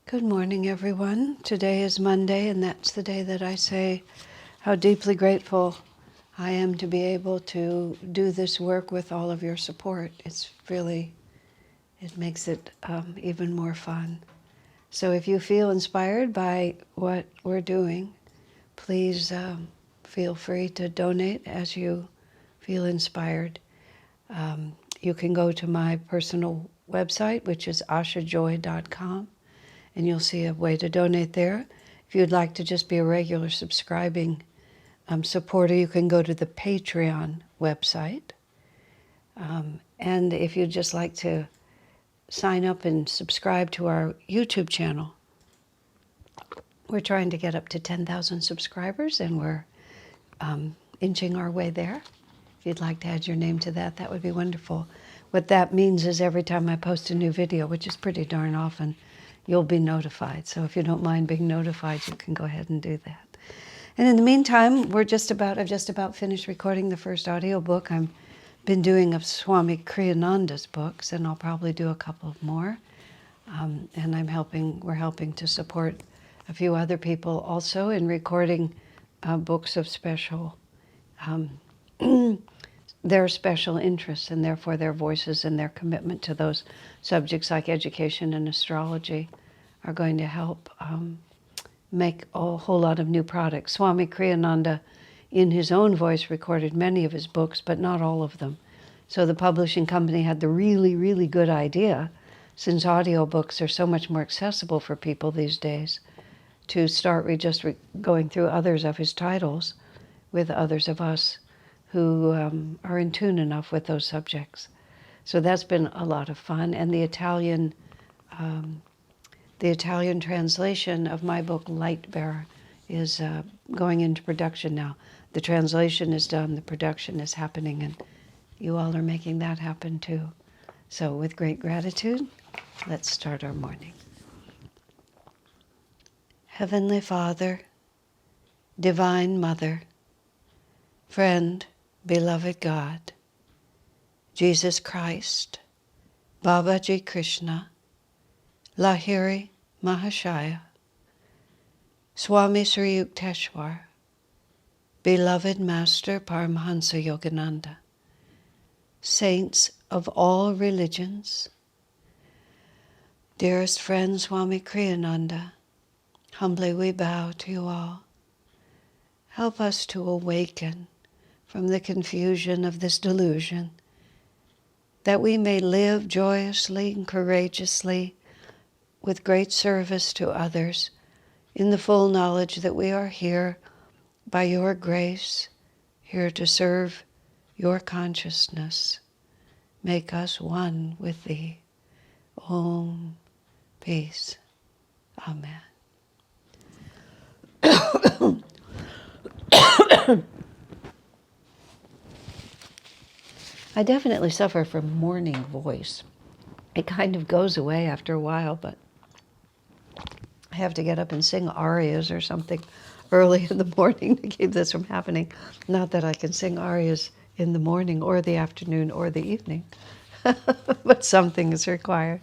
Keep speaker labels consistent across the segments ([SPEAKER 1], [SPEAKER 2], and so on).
[SPEAKER 1] Good morning, everyone. Today is Monday, and that's the day that I say how deeply grateful I am to be able to do this work with all of your support. It makes it even more fun. So if you feel inspired by what we're doing, please feel free to donate as you feel inspired. You can go to my personal website, which is ashajoy.com. And you'll see a way to donate there. If you'd like to just be a regular subscribing supporter, you can go to the Patreon website. And if you'd just like to sign up and subscribe to our YouTube channel, we're trying to get up to 10,000 subscribers, and we're inching our way there. If you'd like to add your name to that, that would be wonderful. What that means is every time I post a new video, which is pretty darn often, you'll be notified. So if you don't mind being notified, you can go ahead and do that. And in the meantime, I've just about finished recording the first audiobook. I've been doing of Swami Kriyananda's books, and I'll probably do a couple of more. And we're helping to support a few other people also in recording books of their special interests, and therefore their voices and their commitment to those subjects like education and astrology are going to help make a whole lot of new products. Swami Kriyananda, in his own voice, recorded many of his books, but not all of them. So the publishing company had the really, really good idea, since audiobooks are so much more accessible for people these days, to start going through others of his titles with others of us who are in tune enough with those subjects. So that's been a lot of fun. And the Italian translation of my book, Light Bearer, is going into production now. The translation is done, the production is happening, and you all are making that happen too. So with great gratitude, let's start our morning. Heavenly Father, Divine Mother, Friend, Beloved God, Jesus Christ, Babaji Krishna, Lahiri Mahashaya, Swami Sri Yukteswar, Beloved Master Paramahansa Yogananda, Saints of all religions, dearest friend Swami Kriyananda, humbly we bow to you all. Help us to awaken from the confusion of this delusion, that we may live joyously and courageously with great service to others, in the full knowledge that we are here by your grace, here to serve your consciousness. Make us one with thee. Om. Peace. Amen. I definitely suffer from morning voice. It kind of goes away after a while, but I have to get up and sing arias or something early in the morning to keep this from happening. Not that I can sing arias in the morning or the afternoon or the evening, but something is required.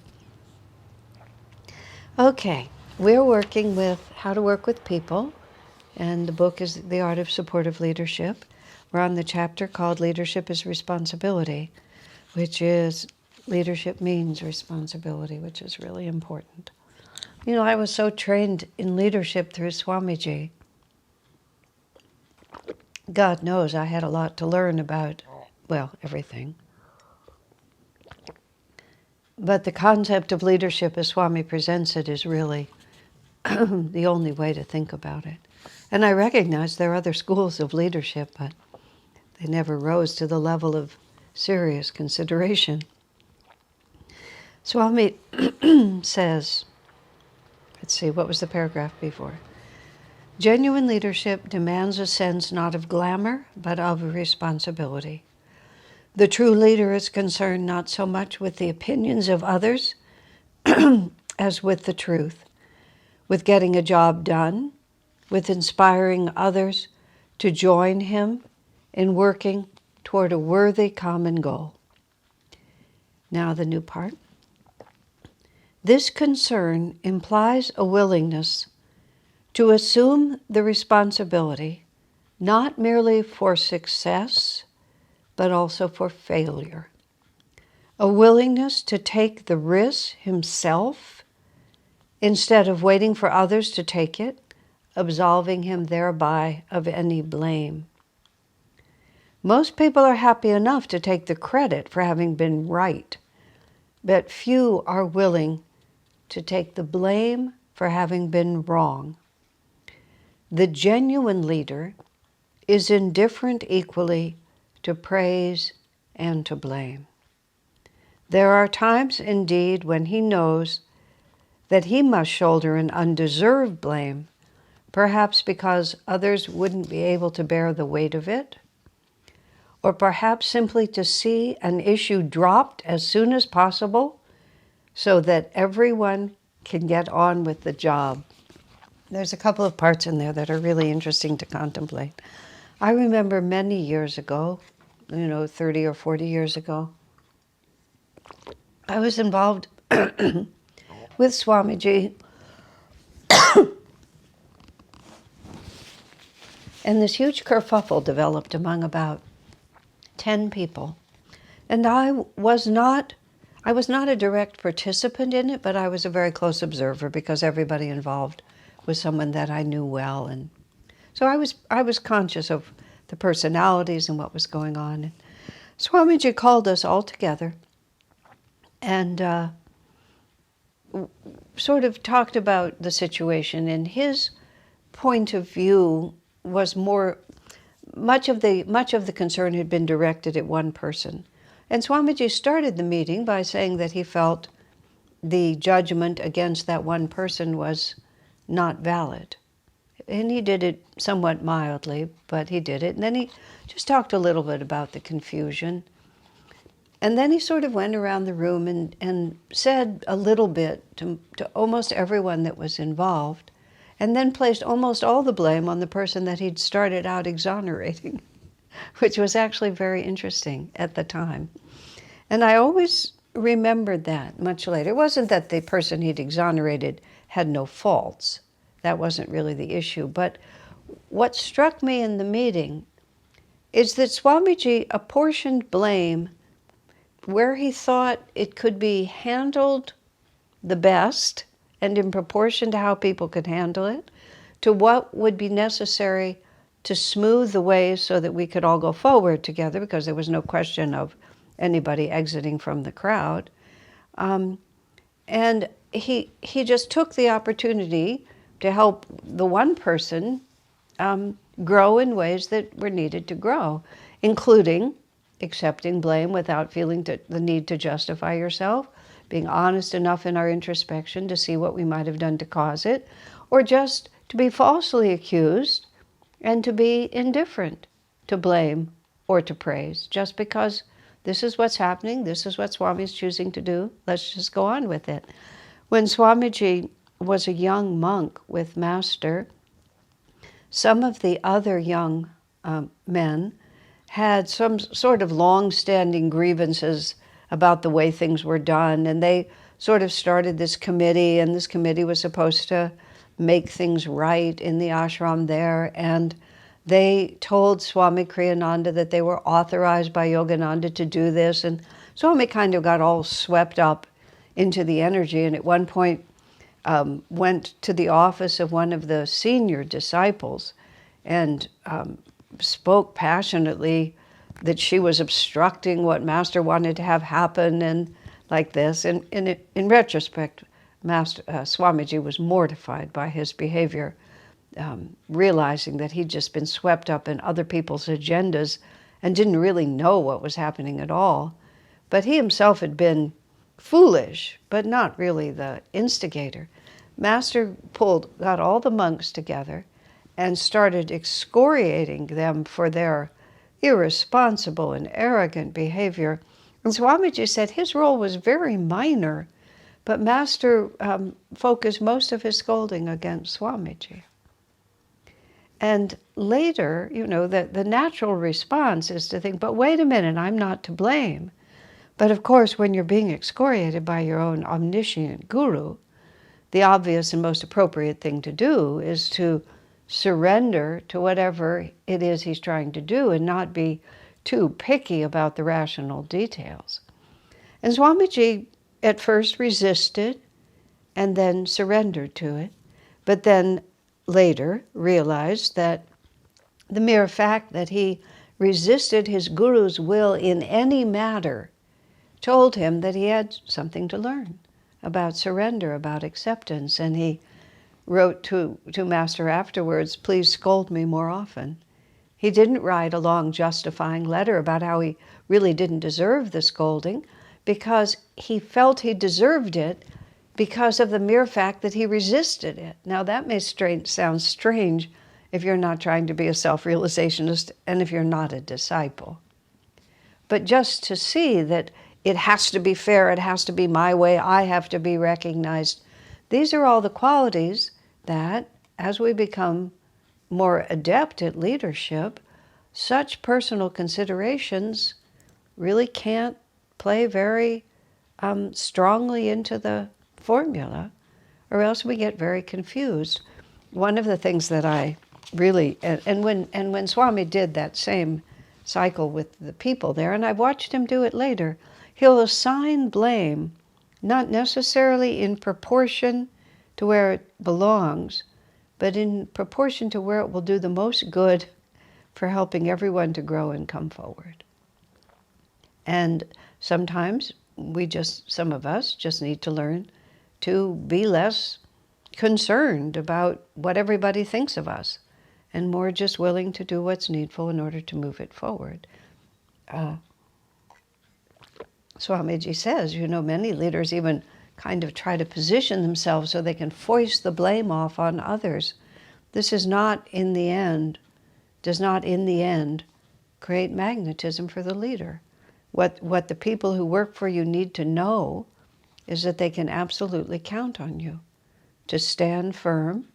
[SPEAKER 1] Okay, we're working with how to work with people, and the book is The Art of Supportive Leadership. We're on the chapter called Leadership is Responsibility, which is leadership means responsibility, which is really important. You know, I was so trained in leadership through Swamiji. God knows I had a lot to learn about, well, everything. But the concept of leadership as Swami presents it is really the only way to think about it. And I recognize there are other schools of leadership, but they never rose to the level of serious consideration. Swami says, let's see, what was the paragraph before? Genuine leadership demands a sense not of glamour, but of responsibility. The true leader is concerned not so much with the opinions of others as with the truth, with getting a job done, with inspiring others to join him in working toward a worthy common goal. Now the new part. This concern implies a willingness to assume the responsibility not merely for success, but also for failure. A willingness to take the risk himself instead of waiting for others to take it, absolving him thereby of any blame. Most people are happy enough to take the credit for having been right, but few are willing to take the blame for having been wrong. The genuine leader is indifferent equally to praise and to blame. There are times indeed when he knows that he must shoulder an undeserved blame, perhaps because others wouldn't be able to bear the weight of it, or perhaps simply to see an issue dropped as soon as possible so that everyone can get on with the job. There's a couple of parts in there that are really interesting to contemplate. I remember many years ago, 30 or 40 years ago, I was involved with Swamiji, and this huge kerfuffle developed among about 10 people. And I was not a direct participant in it, but I was a very close observer because everybody involved was someone that I knew well. And so I was conscious of the personalities and what was going on. And Swamiji called us all together and sort of talked about the situation. And his point of view was much of the concern had been directed at one person. And Swamiji started the meeting by saying that he felt the judgment against that one person was not valid. And he did it somewhat mildly, but he did it. And then he just talked a little bit about the confusion. And then he sort of went around the room and said a little bit to almost everyone that was involved, and then placed almost all the blame on the person that he'd started out exonerating, which was actually very interesting at the time. And I always remembered that much later. It wasn't that the person he'd exonerated had no faults. That wasn't really the issue. But what struck me in the meeting is that Swamiji apportioned blame where he thought it could be handled the best and in proportion to how people could handle it, to what would be necessary to smooth the way so that we could all go forward together, because there was no question of anybody exiting from the crowd. And he just took the opportunity to help the one person grow in ways that were needed to grow, including accepting blame without feeling the need to justify yourself, being honest enough in our introspection to see what we might have done to cause it, or just to be falsely accused and to be indifferent to blame or to praise, just because this is what's happening, this is what Swami's choosing to do, let's just go on with it. When Swamiji was a young monk with Master, some of the other young men had some sort of long-standing grievances about the way things were done, and they sort of started this committee, and this committee was supposed to make things right in the ashram there, and they told Swami Kriyananda that they were authorized by Yogananda to do this, and Swami kind of got all swept up into the energy, and at one point went to the office of one of the senior disciples and spoke passionately that she was obstructing what Master wanted to have happen, and like this. And in retrospect, Swamiji was mortified by his behavior, realizing that he'd just been swept up in other people's agendas and didn't really know what was happening at all. But he himself had been foolish, but not really the instigator. Master got all the monks together and started excoriating them for their irresponsible and arrogant behavior. And Swamiji said his role was very minor, but Master focused most of his scolding against Swamiji. And later, the natural response is to think, but wait a minute, I'm not to blame. But of course, when you're being excoriated by your own omniscient guru, the obvious and most appropriate thing to do is to surrender to whatever it is he's trying to do and not be too picky about the rational details. And Swamiji at first resisted and then surrendered to it, but then later realized that the mere fact that he resisted his guru's will in any matter told him that he had something to learn about surrender, about acceptance. And he wrote to Master afterwards, "Please scold me more often." He didn't write a long justifying letter about how he really didn't deserve the scolding, because he felt he deserved it because of the mere fact that he resisted it. Now that may sound strange if you're not trying to be a self-realizationist and if you're not a disciple. But just to see that it has to be fair, it has to be my way, I have to be recognized. These are all the qualities that, as we become more adept at leadership, such personal considerations really can't play very strongly into the formula, or else we get very confused. One of the things that I really, and when Swami did that same cycle with the people there, and I've watched him do it later, he'll assign blame, not necessarily in proportion to where it belongs, but in proportion to where it will do the most good for helping everyone to grow and come forward. And sometimes some of us just need to learn to be less concerned about what everybody thinks of us, and more just willing to do what's needful in order to move it forward. Swamiji says, many leaders even kind of try to position themselves so they can foist the blame off on others. This does not in the end create magnetism for the leader. What the people who work for you need to know is that they can absolutely count on you to stand firm,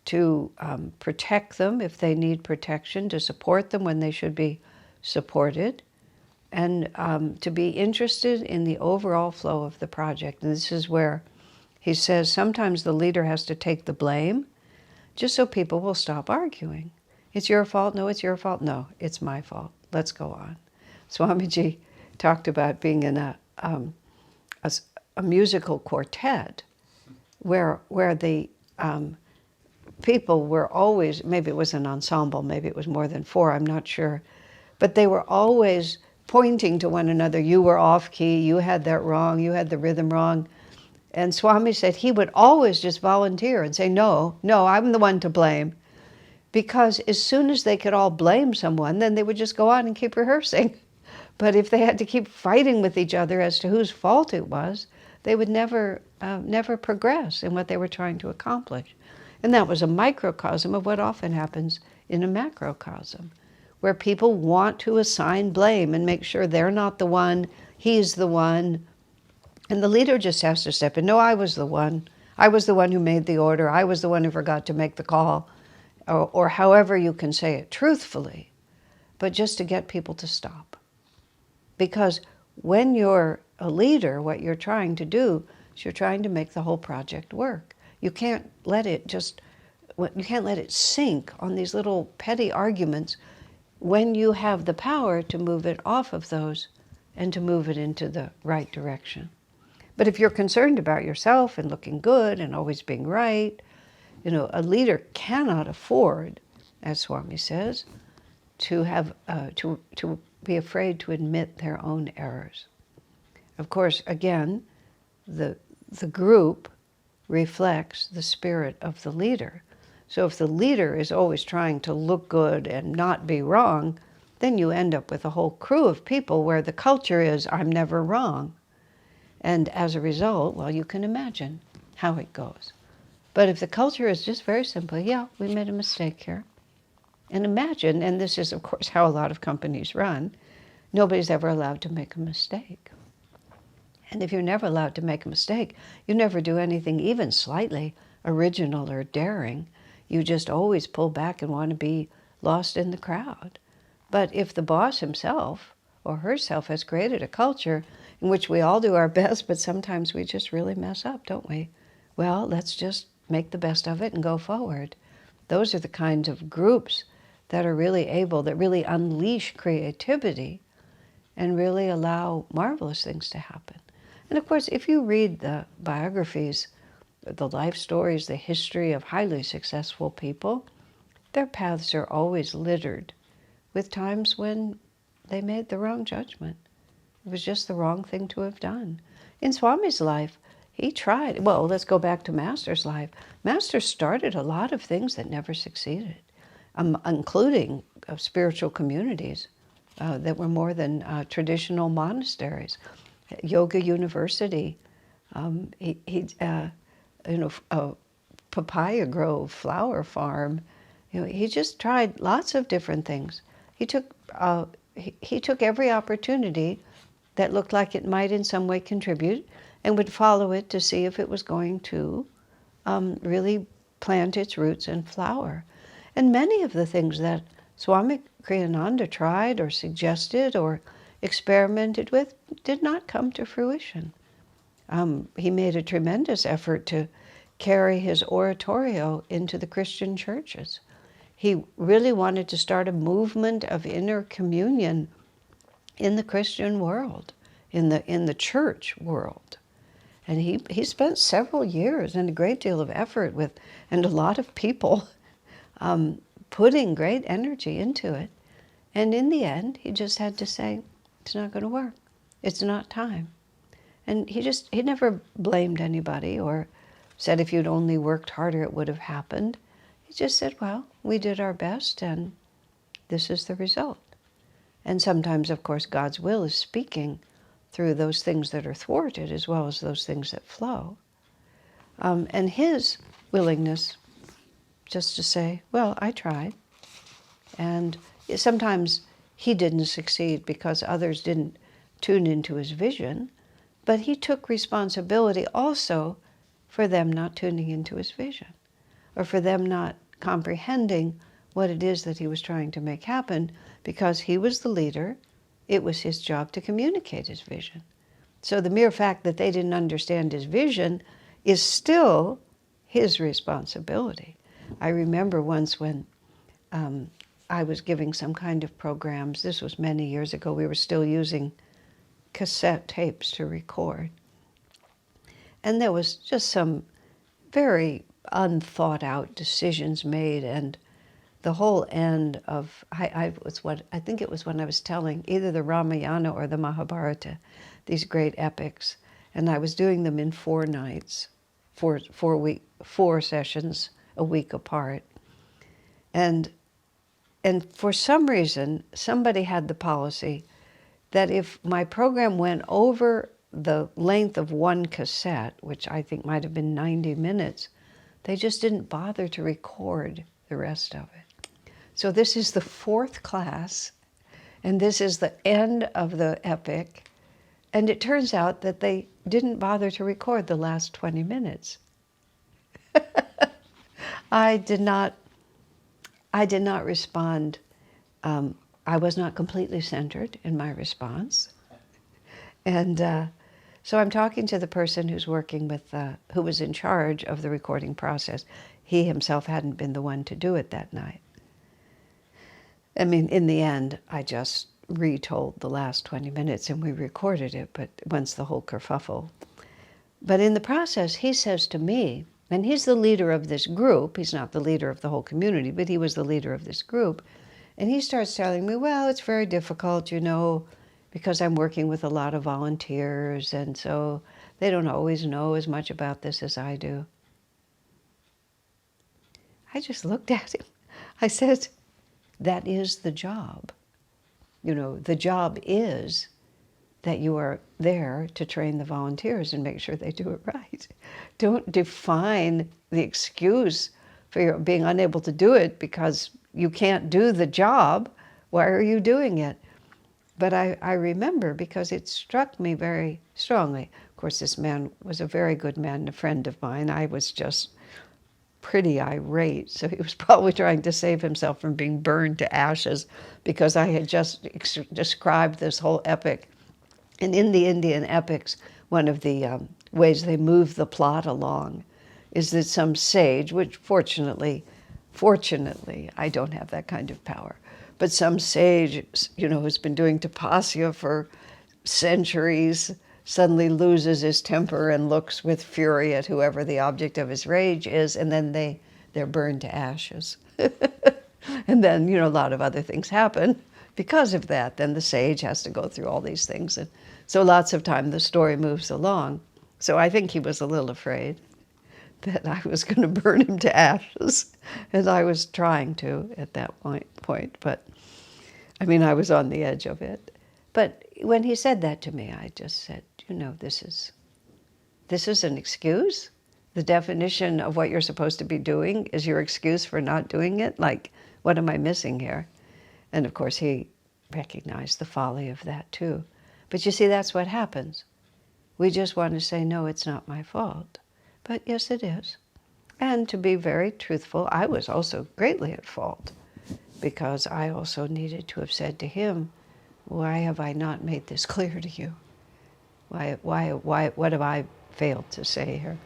[SPEAKER 1] to protect them if they need protection, to support them when they should be supported, and to be interested in the overall flow of the project. And this is where he says sometimes the leader has to take the blame just so people will stop arguing. It's your fault. No, it's your fault. No, it's my fault. Let's go on. Swamiji talked about being in a musical quartet where the people were always, maybe it was an ensemble, maybe it was more than four, I'm not sure, but they were always pointing to one another. You were off key, you had that wrong, you had the rhythm wrong. And Swami said he would always just volunteer and say, no, I'm the one to blame. Because as soon as they could all blame someone, then they would just go on and keep rehearsing. But if they had to keep fighting with each other as to whose fault it was, they would never progress in what they were trying to accomplish. And that was a microcosm of what often happens in a macrocosm, where people want to assign blame and make sure they're not the one, he's the one. And the leader just has to step in. No, I was the one. I was the one who made the order. I was the one who forgot to make the call. Or however you can say it truthfully, but just to get people to stop. Because when you're a leader, what you're trying to do is you're trying to make the whole project work. You can't let it sink on these little petty arguments when you have the power to move it off of those and to move it into the right direction. But if you're concerned about yourself and looking good and always being right, a leader cannot afford, as Swami says, to have to be afraid to admit their own errors. Of course, again, the group reflects the spirit of the leader. So if the leader is always trying to look good and not be wrong, then you end up with a whole crew of people where the culture is, I'm never wrong. And as a result, well, you can imagine how it goes. But if the culture is just very simply, yeah, we made a mistake here. And imagine, and this is of course how a lot of companies run, nobody's ever allowed to make a mistake. And if you're never allowed to make a mistake, you never do anything even slightly original or daring. You just always pull back and want to be lost in the crowd. But if the boss himself or herself has created a culture in which we all do our best, but sometimes we just really mess up, don't we? Well, let's just make the best of it and go forward. Those are the kinds of groups that are really able, that really unleash creativity and really allow marvelous things to happen. And of course, if you read the biographies, the life stories, the history of highly successful people, their paths are always littered with times when they made the wrong judgment. It was just the wrong thing to have done. In Swami's life, he tried. Well, let's go back to Master's life. Master started a lot of things that never succeeded, including spiritual communities that were more than traditional monasteries. Yoga University, Papaya Grove, Flower Farm. He just tried lots of different things. He took every opportunity that looked like it might in some way contribute and would follow it to see if it was going to really plant its roots and flower. And many of the things that Swami Kriyananda tried or suggested or experimented with did not come to fruition. He made a tremendous effort to carry his oratorio into the Christian churches. He really wanted to start a movement of inner communion in the Christian world, in the church world. And he spent several years and a great deal of effort with, and a lot of people putting great energy into it. And in the end, he just had to say, it's not going to work. It's not time. And he never blamed anybody or said if you'd only worked harder, it would have happened. He just said, well, we did our best and this is the result. And sometimes, of course, God's will is speaking through those things that are thwarted as well as those things that flow. And his willingness just to say, well, I tried. And sometimes he didn't succeed because others didn't tune into his vision, but he took responsibility also for them not tuning into his vision, or for them not comprehending what it is that he was trying to make happen, because he was the leader. It was his job to communicate his vision. So the mere fact that they didn't understand his vision is still his responsibility. I remember once when I was giving some kind of programs, this was many years ago, we were still using cassette tapes to record. And there was just some very unthought out decisions made, and the whole end of, I think it was when I was telling either the Ramayana or the Mahabharata, these great epics, and I was doing them in 4 nights, 4 sessions a week apart. And for some reason, somebody had the policy that if my program went over the length of one cassette, which I think might have been 90 minutes, they just didn't bother to record the rest of it. So this is the 4th class, and this is the end of the epic, and it turns out that they didn't bother to record the last 20 minutes. I did not respond. I was not completely centered in my response. And so I'm talking to the person who's working with, who was in charge of the recording process. He himself hadn't been the one to do it that night. I mean, in the end, I just retold the last 20 minutes and we recorded it, but once the whole kerfuffle. But in the process, he says to me, and he's the leader of this group, he's not the leader of the whole community, but he was the leader of this group, and he starts telling me, well, it's very difficult, because I'm working with a lot of volunteers, and so they don't always know as much about this as I do. I just looked at him. I said, that is the job. The job is that you are there to train the volunteers and make sure they do it right. Don't define the excuse for your being unable to do it because you can't do the job. Why are you doing it? But I remember, because it struck me very strongly. Of course, this man was a very good man, a friend of mine. I was just pretty irate, so he was probably trying to save himself from being burned to ashes because I had just described this whole epic And in the Indian epics, one of the ways they move the plot along is that some sage, which fortunately, I don't have that kind of power, but some sage, who's been doing tapasya for centuries, suddenly loses his temper and looks with fury at whoever the object of his rage is, and then they're burned to ashes. And then, a lot of other things happen because of that. Then the sage has to go through all these things. And so lots of time the story moves along. So I think he was a little afraid that I was going to burn him to ashes, as I was trying to at that point. But, I was on the edge of it. But when he said that to me, I just said, this is an excuse? The definition of what you're supposed to be doing is your excuse for not doing it? Like, what am I missing here? And of course, he recognized the folly of that too. But you see, that's what happens. We just want to say, no, it's not my fault. But yes, it is. And to be very truthful, I was also greatly at fault, because I also needed to have said to him, why have I not made this clear to you? What have I failed to say here?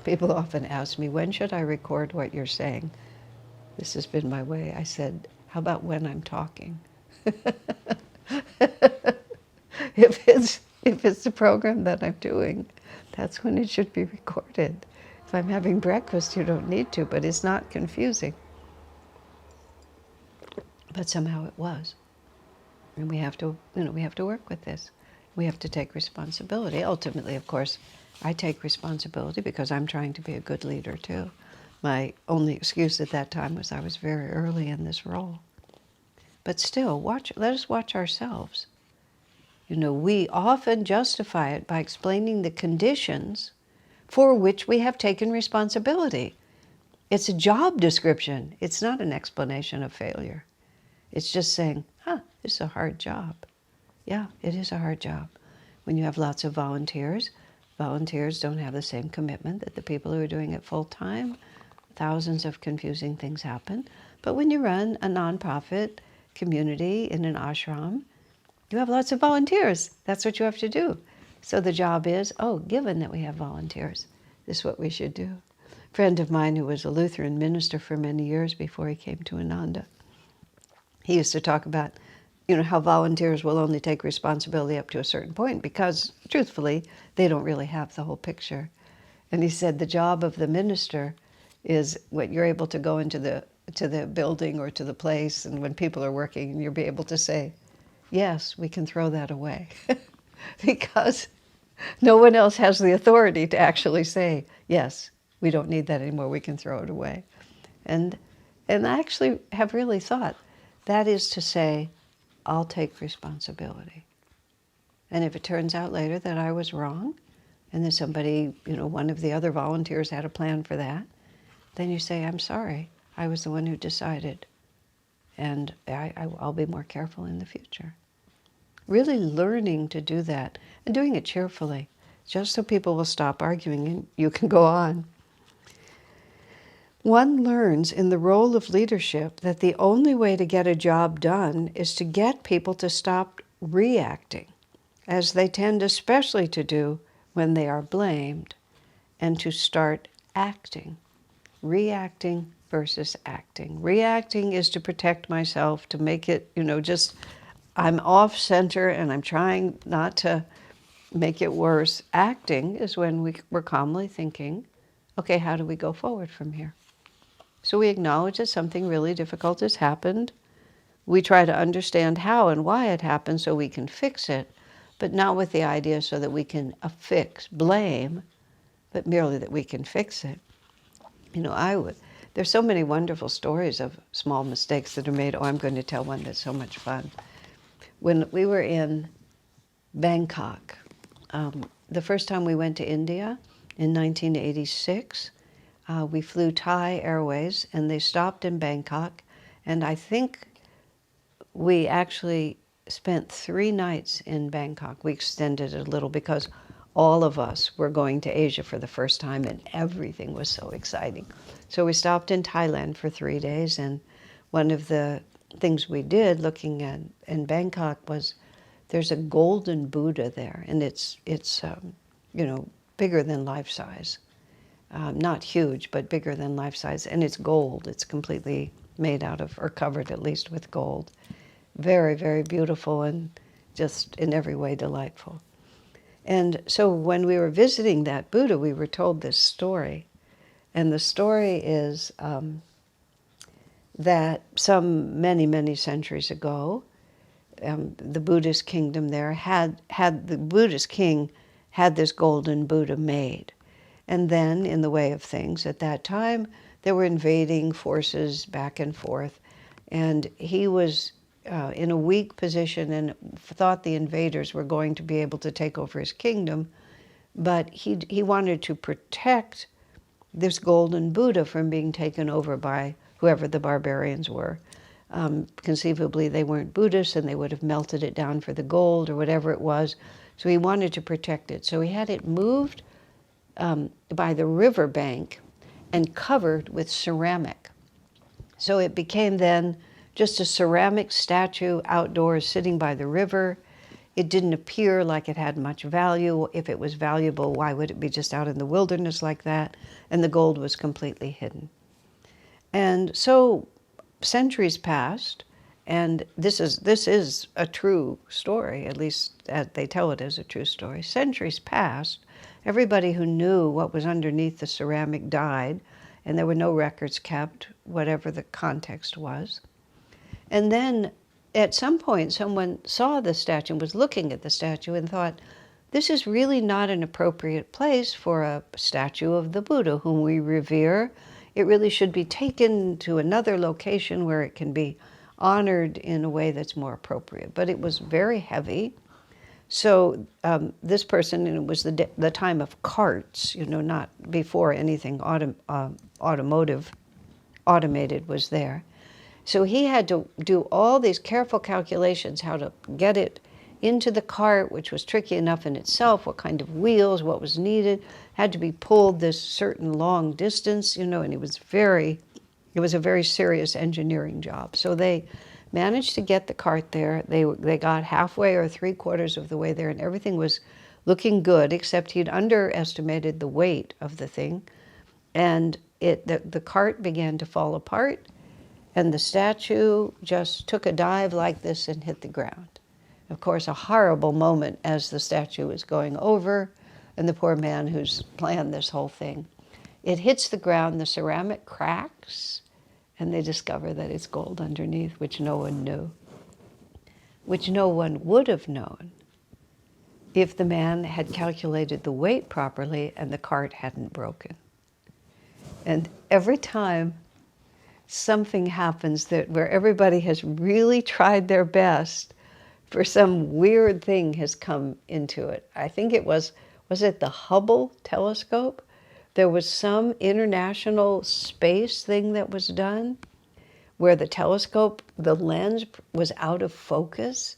[SPEAKER 1] People often ask me, when should I record what you're saying? This has been my way. I said, how about when I'm talking? If it's the program that I'm doing, that's when it should be recorded. If I'm having breakfast, you don't need to, but it's not confusing. But somehow it was. And we have to work with this. We have to take responsibility. Ultimately, of course, I take responsibility because I'm trying to be a good leader too. My only excuse at that time was I was very early in this role. But still, let us watch ourselves. We often justify it by explaining the conditions for which we have taken responsibility. It's a job description. It's not an explanation of failure. It's just saying, it's a hard job. Yeah, it is a hard job. When you have lots of volunteers don't have the same commitment that the people who are doing it full time. Thousands of confusing things happen. But when you run a nonprofit community in an ashram, you have lots of volunteers. That's what you have to do. So the job is, given that we have volunteers, this is what we should do. A friend of mine who was a Lutheran minister for many years before he came to Ananda, he used to talk about, how volunteers will only take responsibility up to a certain point because, truthfully, they don't really have the whole picture. And he said the job of the minister is when you're able to go into the building or to the place, and when people are working, you'll be able to say, yes, we can throw that away. Because no one else has the authority to actually say, yes, we don't need that anymore, we can throw it away. And I actually have really thought, that is to say, I'll take responsibility. And if it turns out later that I was wrong, and that somebody, one of the other volunteers had a plan for that, then you say, I'm sorry, I was the one who decided. And I'll be more careful in the future. Really learning to do that, and doing it cheerfully, just so people will stop arguing and you can go on. One learns in the role of leadership that the only way to get a job done is to get people to stop reacting, as they tend especially to do when they are blamed, and to start acting. Reacting versus acting. Reacting is to protect myself, to make it, just I'm off center and I'm trying not to make it worse. Acting is when we're calmly thinking, okay, how do we go forward from here? So we acknowledge that something really difficult has happened. We try to understand how and why it happened so we can fix it, but not with the idea so that we can blame, but merely that we can fix it. There's so many wonderful stories of small mistakes that are made. I'm going to tell one that's so much fun. When we were in Bangkok, the first time we went to India in 1986, we flew Thai Airways, and they stopped in Bangkok, and I think we actually spent 3 nights in Bangkok. We extended it a little because all of us were going to Asia for the first time, and everything was so exciting. So we stopped in Thailand for 3 days, and one of the things we did looking in Bangkok was there's a golden Buddha there, and it's bigger than life size. Not huge, but bigger than life size. And it's gold. It's completely made out of, or covered at least with gold. Very, very beautiful and just in every way delightful. And so when we were visiting that Buddha, we were told this story. And the story is that some many, many centuries ago, the Buddhist kingdom there the Buddhist king had this golden Buddha made. And then, in the way of things, at that time, there were invading forces back and forth. And he was in a weak position and thought the invaders were going to be able to take over his kingdom. But he wanted to protect this golden Buddha from being taken over by whoever the barbarians were. Conceivably, they weren't Buddhists, and they would have melted it down for the gold or whatever it was. So he wanted to protect it. So he had it moved by the river bank and covered with ceramic. So it became then just a ceramic statue outdoors sitting by the river. It didn't appear like it had much value. If it was valuable, why would it be just out in the wilderness like that? And the gold was completely hidden. And so centuries passed, and this is a true story, at least they tell it as a true story. Centuries passed. Everybody who knew what was underneath the ceramic died, and there were no records kept, whatever the context was. And then at some point, someone saw the statue and was looking at the statue and thought, this is really not an appropriate place for a statue of the Buddha, whom we revere. It really should be taken to another location where it can be honored in a way that's more appropriate. But it was very heavy. So this person, and it was the time of carts, not before anything automated was there. So he had to do all these careful calculations how to get it into the cart, which was tricky enough in itself, what kind of wheels, what was needed, had to be pulled this certain long distance, and it was a very serious engineering job. So they managed to get the cart there. They got halfway or 3/4 of the way there, and everything was looking good, except he'd underestimated the weight of the thing. And the cart began to fall apart, and the statue just took a dive like this and hit the ground. Of course, a horrible moment as the statue was going over, and the poor man who's planned this whole thing. It hits the ground, the ceramic cracks, and they discover that it's gold underneath, which no one knew, which no one would have known if the man had calculated the weight properly and the cart hadn't broken. And every time something happens where everybody has really tried their best, for some weird thing has come into it. I think it was it the Hubble telescope? There was some international space thing that was done where the telescope, the lens was out of focus,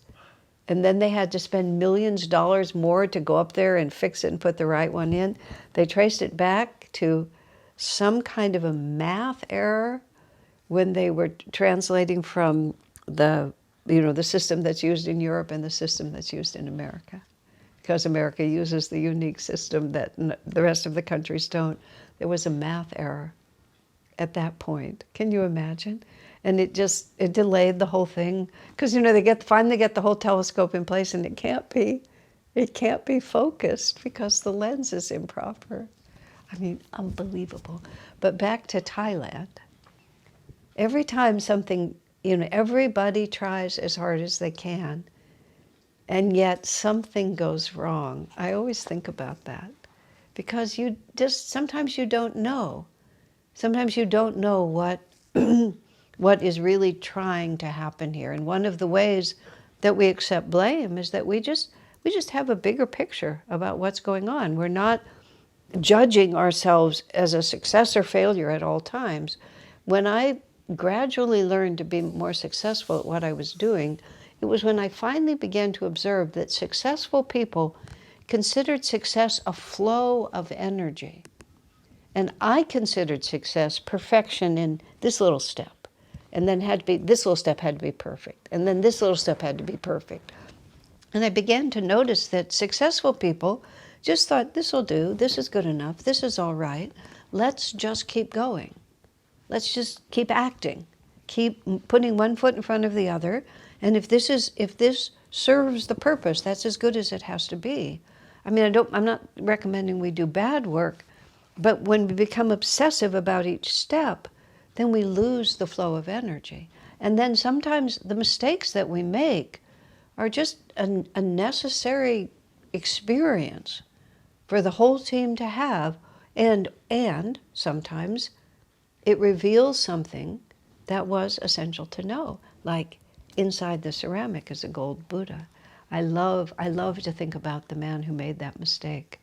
[SPEAKER 1] and then they had to spend millions of dollars more to go up there and fix it and put the right one in. They traced it back to some kind of a math error when they were translating from the system that's used in Europe and the system that's used in America. Because America uses the unique system that the rest of the countries don't. There was a math error at that point. Can you imagine? And it delayed the whole thing. Because, they finally get the whole telescope in place, and it can't be focused because the lens is improper. I mean, unbelievable. But back to Thailand. Every time something, everybody tries as hard as they can, and yet something goes wrong. I always think about that, because sometimes you don't know. Sometimes you don't know what is really trying to happen here. And one of the ways that we accept blame is that we just have a bigger picture about what's going on. We're not judging ourselves as a success or failure at all times. When I gradually learned to be more successful at what I was doing, it was when I finally began to observe that successful people considered success a flow of energy. And I considered success perfection in this little step. And then this little step had to be perfect. And then this little step had to be perfect. And I began to notice that successful people just thought, this will do, this is good enough, this is all right, let's just keep going. Let's just keep acting, keep putting one foot in front of the other, and if this serves the purpose, that's as good as it has to be. I mean, I'm not recommending we do bad work, but when we become obsessive about each step, then we lose the flow of energy. And then sometimes the mistakes that we make are just a necessary experience for the whole team to have, and sometimes it reveals something that was essential to know, like inside the ceramic is a gold Buddha. I love to think about the man who made that mistake,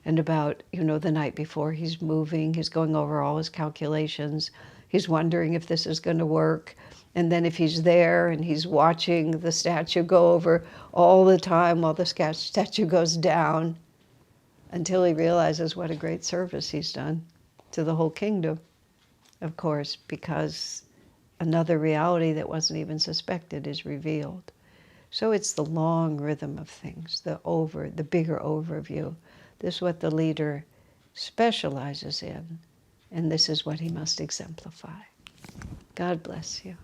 [SPEAKER 1] and about, the night before he's moving, he's going over all his calculations, he's wondering if this is going to work, and then if he's there and he's watching the statue go over all the time while the statue goes down, until he realizes what a great service he's done to the whole kingdom, of course, because another reality that wasn't even suspected is revealed. So it's the long rhythm of things, the bigger overview. This is what the leader specializes in, and this is what he must exemplify. God bless you.